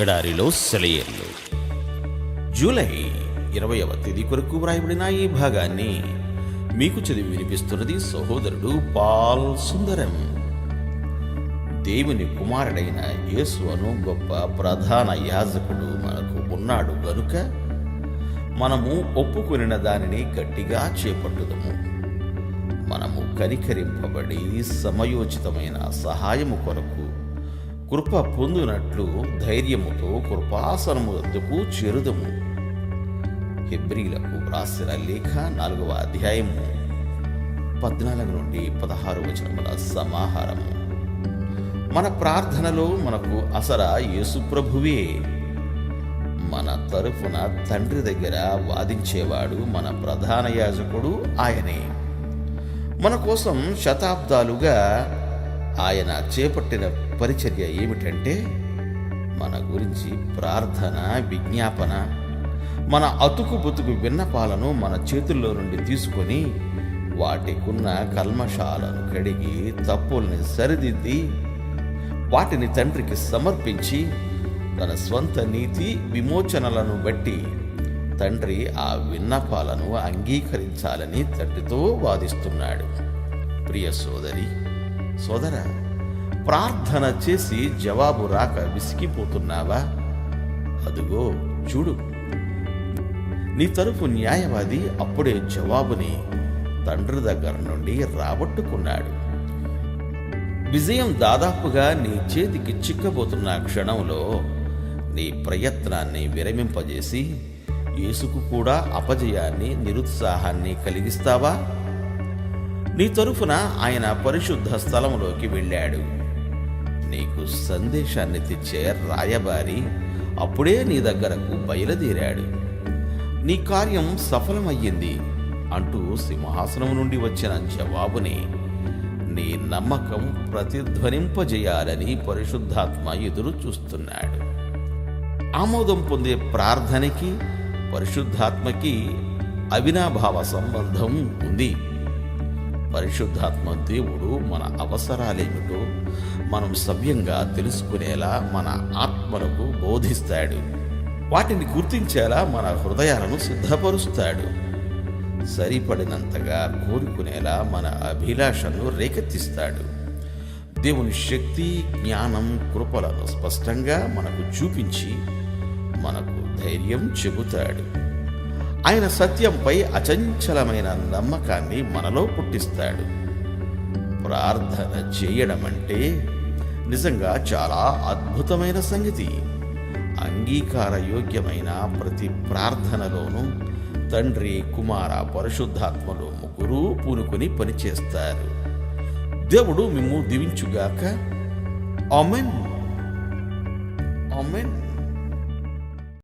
ఎడారిలో సెలయేర్లు. జూలై 20వ తేదీ కొరకు వ్రాయబడిన ఈ భాగాన్ని మీకు చదివి వినిపిస్తున్నది సహోదరుడు పాల్ సుందరం. దేవుని కుమారుడైన యేసు అను గొప్ప ప్రధాన యాజకుడు మనకు ఉన్నాడు గనుక మనము ఒప్పుకొనిన దానిని గట్టిగా చేపట్టుదము. మనము కనికరింపబడి సమయోచితమైన సహాయము కొరకు కృప పొందునట్లు ధైర్యముతో కృపాసనము వద్దకు చేరుదము. హెబ్రీలకు వ్రాసిన లేఖ 4వ అధ్యాయము 14 నుండి 16 వచనముల సమాహారము. మన ప్రార్థనలో మనకు అసరా యేసు ప్రభువే. మన తరఫున తండ్రి దగ్గర వాదించేవాడు మన ప్రధాన యాజకుడు ఆయనే. మన కోసం శతాబ్దాలుగా ఆయన చేపట్టిన పరిచర్య ఏమిటంటే మన గురించి ప్రార్థన, విజ్ఞాపన, మన అతుకు బతుకు విన్నపాలను మన చేతుల్లో నుండి తీసుకొని వాటికున్న కల్మషాలను కడిగి తప్పుల్ని సరిదిద్ది వాటిని తండ్రికి సమర్పించి తన స్వంత నీతి విమోచనలను బట్టి తండ్రి ఆ విన్నపాలను అంగీకరించాలని తండ్రితో వాదిస్తున్నాడు. ప్రియ సోదరి, సోదర, ప్రార్థన చేసి జవాబు రాక విసిగిపోతున్నావా? అదుగో చూడు, నీ తరపు న్యాయవాది అప్పుడే జవాబుని తండ్రి దగ్గర నుండి రాబట్టుకున్నాడు. విజయం దాదాపుగా నీ చేతికి చిక్కబోతున్న క్షణంలో నీ ప్రయత్నాన్ని విరమింపజేసి యేసుకు కూడా అపజయాన్ని, నిరుత్సాహాన్ని కలిగిస్తావా? నీ తరఫున ఆయన పరిశుద్ధ స్థలములోకి వెళ్ళాడు. నీకు సందేశాన్ని తెచ్చే రాయబారి అప్పుడే నీ దగ్గరకు బయలుదేరాడు. నీ కార్యం సఫలమయ్యింది అంటూ సింహాసనం నుండి వచ్చిన జవాబుని నీ నమ్మకం ప్రతిధ్వనింపజేయాలని పరిశుద్ధాత్మ ఎదురు చూస్తున్నాడు. ఆమోదం పొందే ప్రార్థనకి పరిశుద్ధాత్మకి అవినాభావ సంబంధం ఉంది. పరిశుద్ధాత్మ దేవుడు మన అవసరాలేమిటో మనం సవ్యంగా తెలుసుకునేలా మన ఆత్మలకు బోధిస్తాడు. వాటిని గుర్తించేలా మన హృదయాలను సిద్ధపరుస్తాడు. సరిపడినంతగా కోరుకునేలా మన అభిలాషను రేకెత్తిస్తాడు. దేవుని శక్తి, జ్ఞానం, కృపలను స్పష్టంగా మనకు చూపించి మనకు ధైర్యం చెబుతాడు. ఆయన సత్యంపై అచంచలమైన నమ్మకాన్ని మనలో పుట్టిస్తాడు. ప్రార్థన చేయడం అంటే నిజంగా చాలా అద్భుతమైన సంగతి. అంగీకారయోగ్యమైన ప్రతి ప్రార్థనలోనూ తండ్రి, కుమార, పరిశుద్ధాత్మలు ముగ్గురూ పూనుకొని పనిచేస్తారు. దేవుడు మిమ్ము దీవించుగాక. ఆమేన్. ఆమేన్.